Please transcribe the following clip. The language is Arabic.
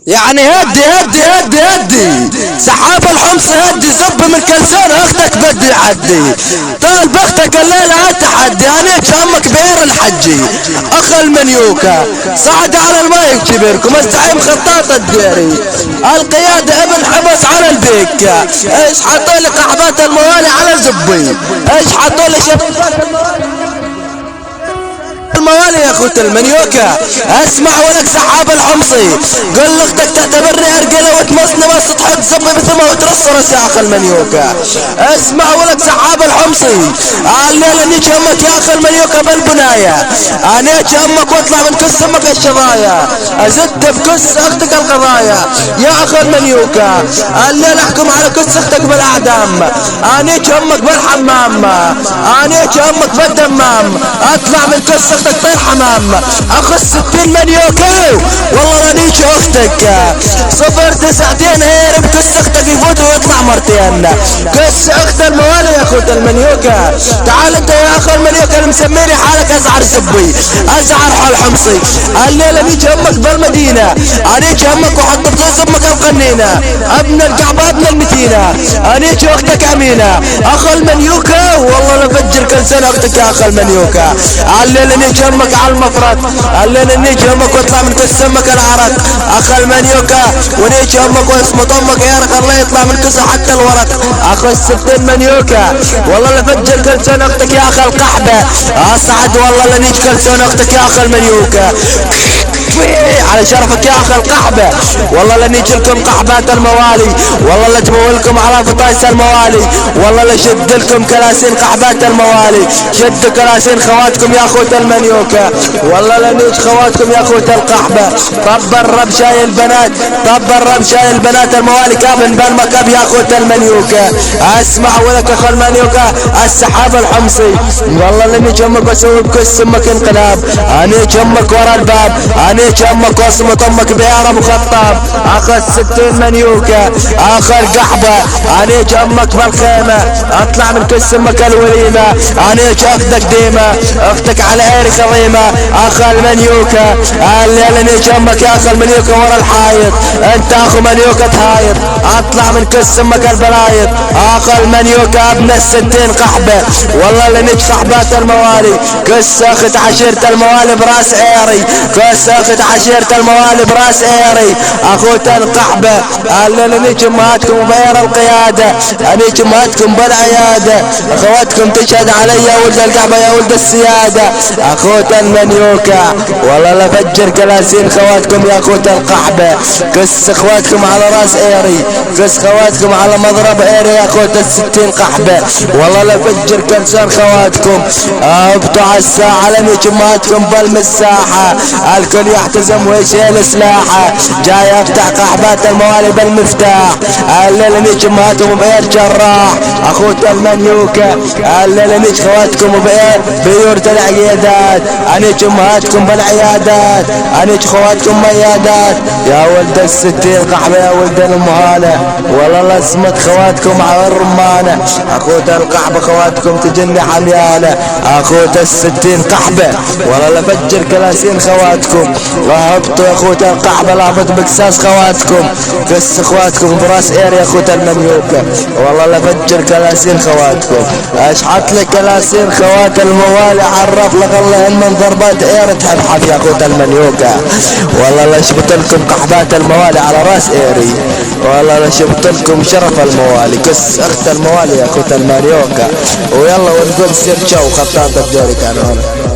يعني هدي سحاب الحمص هدي زب من كلسان اختك بدي يعدي طالب اختك الليلة هالتحدي انا شامك بير الحجي اخ المنيوكا صعد على المايك كبيركم الزعيم خطاط الديري القيادة ابن حبس على البيكة ايش حطوا لي قحبات الموالي على زبي ايش حطوا لي شبكات الموالي يا اخوة المنيوكا اسمع ولك سحاب الحمصي قل لاختك تعتبرني ارجله وتمصني بس تحط زبي بثمه وترص راس يا اخ المنيوكا اسمع ولك سحاب الحمصي الليلة نيجي امك يا اخ المنيوكا بالبناية انا امك واطلع من كس امك الشظايا ازد في كس اختك القضايا يا اخ المنيوكا الليلة احكم على كس اختك بالاعدام انا امك بالحمام انا امك بالدمام اطلع من كس اختك طير حمام اخو 60 منيوكا والله رانيش اختك 0 9 هيرب كس اختك يفوت ويطلع مرتين كس اخت الموالي يا اخوة المنيوكا تعال انت يا اخو المنيوكا اللي مسميني حالك ازعر زبي ازعر حال حمصي الليلة نيجي امك بالمدينة انيجي امك وحط بطيس امك القنينة ابن الكعبة ابن المتينة انيجي اختك امينة اخو المنيوكا والله لفجر كل سنة اختك يا اخو المنيوكا الليلة نيجي امك على المفرق الليلة نيجي امك واطلع من كس امك العرق اخ المنيوكا ونيجي امك واسمط امك يا رق الله يطلع من كسه حتى الورق اخو 60 منيوكا والله لفجر كل سنة اختك يا اخ القحبة اصعد والله لنيجي كل سنة اختك يا اخ المنيوكا على شرفك يا اخ القحبة والله لنيجي لكم قحبات الموالي والله لتمولكم على فطايس الموالي والله لشد لكم كراسين قحبات الموالي شدوا كراسين خواتكم يا اخوة المنيوكا والله لنيج خواتكم يا اخوة القحبة طب الرب شاي البنات طب الرب شاي البنات الموالي كابن بالمكاب يا اخوة المنيوكا اسمع ولك اخو المنيوكا السحاب الحمصي والله لنيج امك بسوي بكس امك انقلاب انيج امك ورا الباب انيج امك واصمت امك بيار ابو خطاب اخو 60 منيوكا اخو القحبة انيج امك بالخيمة اطلع من كس امك الوليمة انيج اختك ديمة اختك على عيري كظيمة اخو المنيوكا الليلة نيجي امك يا اخو المنيوكا ورا الحايط انت اخو منيوكا تهايط اطلع من كس امك البلايط اخو المنيوكا ابن 60 قحبة والله لنيج قحبات الموالي كس اخت عشيرة الموالي براس عيري كس اخت عشيرة الموالي براس عيري اخوة القحبة الليلة نيجي امهاتكم وبير القيادة نيجي امهاتكم بالعيادة اخواتكم تشهد علي يا ولد القحبة يا ولد السيادة اخوة المنيوكا والله لفجر كلاسين خواتكم يا اخوة القحبة كس اخواتكم على راس ايري كس خواتكم على مضرب ايري يا اخوة 60 قحبة والله لفجر كلسان خواتكم ابطع الساعة لنيجي امهاتكم بالمساحة الكل يحتزم ويشيل سلاحه جاي افتح قحبات الموالي بالمفتاح الليلة نيجي امهاتكم بغير جراح اخوة المنيوكا الليلة نيجي خواتكم بغير بيورة العقيدات انيج امهاتكم بالعيادات انيج خواتكم ميادات يا ولد 60 قحبة يا ولد المهالة والله لسمت خواتكم على الرمانة اخوة القحبة خواتكم تجني حميانة اخوة 60 قحبة والله لفجر كلاسين خواتكم وهبطوا يا اخوة القحبة لابط بكساس خواتكم كس اخواتكم براس اير يا اخوة المنيوكا والله لفجر كلاسين خواتكم اشحط لك كلاسين خوات الموالي عرف لك الله من ضربات اير تحبحب يا اخوة المنيوكا والله لشبت لكم قحبات الموالي على راس ايري والله لشبت لكم شرف الموالي كس اخت الموالي يا اخوة المنيوكا ويلا ونقول سير شو خطاط الدوري كان هنا